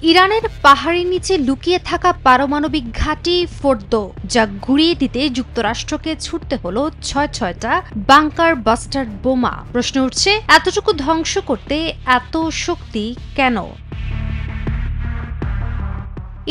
ইরানের পাহাড়ের নিচে লুকিয়ে থাকা পারমাণবিক ঘাঁটি ফোর্দো, যা ঘুরিয়ে দিতে যুক্তরাষ্ট্রকে ছুটতে হলো ছয়টা বাংকার বাস্টার বোমা। প্রশ্ন উঠছে, এতটুকু ধ্বংস করতে এত শক্তি কেন?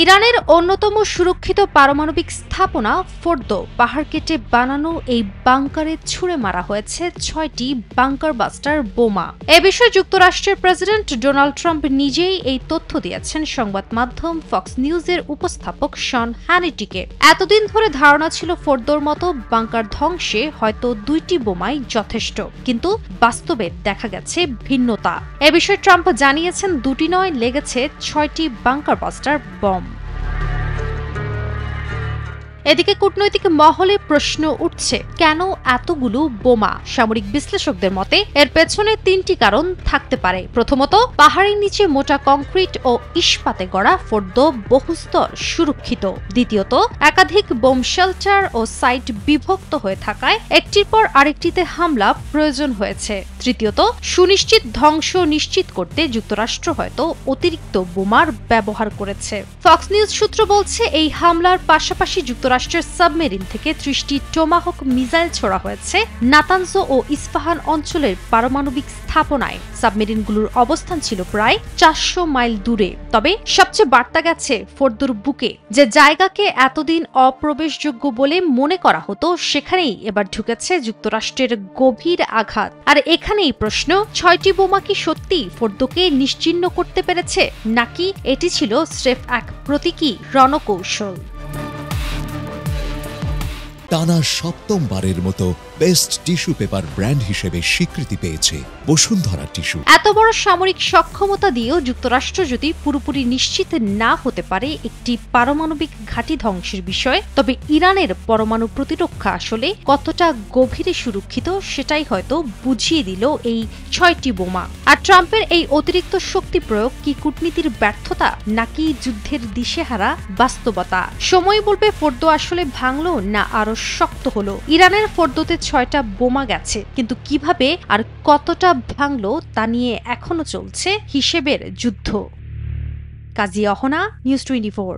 ইরানের অন্যতম সুরক্ষিত পারমাণবিক স্থাপনা ফোর্দো পাহাড় কেটে বানানো এই বাংকারে ছুড়ে মারা হয়েছে 6টি বাংকার বাস্টার বোমা। এ বিষয়ে যুক্তরাষ্ট্রের প্রেসিডেন্ট ডোনাল্ড ট্রাম্প নিজেই এই তথ্য দিয়েছেন সংবাদ মাধ্যম ফক্স নিউজের উপস্থাপক শন হ্যানিটিকে। এতদিন ধরে ধারণা ছিল ফোর্দোর মতো বাংকার ধ্বংসে হয়তো 2টি বোমাই যথেষ্ট, কিন্তু বাস্তবে দেখা গেছে ভিন্নতা। এ বিষয়ে ট্রাম্প জানিয়েছেন, 2টি নয়, লেগেছে 6টি বাংকার বাস্টার বম। এদিকে কূটনৈতিক মহলে প্রশ্ন উঠছে, কেন এতগুলো বোমা? সামরিক বিশ্লেষকদের মতে এর পেছনে 3টি কারণ থাকতে পারে। প্রথমত, পাহাড়ের নিচে মোটা কংক্রিট ও ইস্পাতে গড়া ফোর্দো বহুস্তর সুরক্ষিত। দ্বিতীয়ত, একাধিক বোম শেল্টার ও সাইট বিভক্ত হয়ে থাকায় একটির পর আরেকটিতে হামলা প্রয়োজন হয়েছে। তৃতীয়ত, সুনিশ্চিত ধ্বংস নিশ্চিত করতে যুক্তরাষ্ট্র হয়তো অতিরিক্ত বোমার ব্যবহার করেছে। ফক্স নিউজ সূত্র বলছে, এই হামলার পাশাপাশি যুক্তরাষ্ট্রের সাবমেরিন থেকে 30টি টোমাহক মিসাইল ছোড়া হয়েছে নাতানজ ও ইস্পাহান অঞ্চলের পারমাণবিক স্থাপনায়। সাবমেরিনগুলোর অবস্থান ছিল প্রায় 400 মাইল দূরে। তবে সবচেয়ে বার্তা গেছে ফোর্দোর বুকে, যে জায়গাকে এতদিন অপ্রবেশযোগ্য বলে মনে করা হতো, সেখানেই এবার ঢুকেছে যুক্তরাষ্ট্রের গভীর আঘাত। আর এখানেই প্রশ্ন, 6টি বোমা কি সত্যি ফোর্দোকে নিশ্চিহ্ন করতে পেরেছে, নাকি এটি ছিল স্রেফ এক প্রতীকী রণকৌশল? টানা 7মবারের মতো বেস্ট টিস্যু পেপার ব্র্যান্ড হিসেবে স্বীকৃতি পেয়েছে বসুন্ধরা টিস্যু। এত বড় সামরিক সক্ষমতা দিয়েও যুক্তরাষ্ট্র যদি পুরোপুরি নিশ্চিত না হতে পারে একটি পারমাণবিক ঘাঁটি ধ্বংসের বিষয়ে, তবে ইরানের পরমাণু প্রতিরক্ষা আসলে কতটা গভীরে সুরক্ষিত সেটাই হয়তো বুঝিয়ে দিল এই 6টি বোমা। আর ট্রাম্পের এই অতিরিক্ত শক্তি প্রয়োগ কি কূটনীতির ব্যর্থতা, নাকি যুদ্ধের দিশেহারা বাস্তবতা? সময় বলবে ফোর্দো আসলে ভাঙলো না আরো শক্ত হলো। ইরানের ফোর্দোতে 6টা বোমা গেছে, কিন্তু কিভাবে আর কতটা ভাঙলো তা নিয়ে এখনো চলছে হিসেবের যুদ্ধ। কাজী অহনা, নিউজ 24।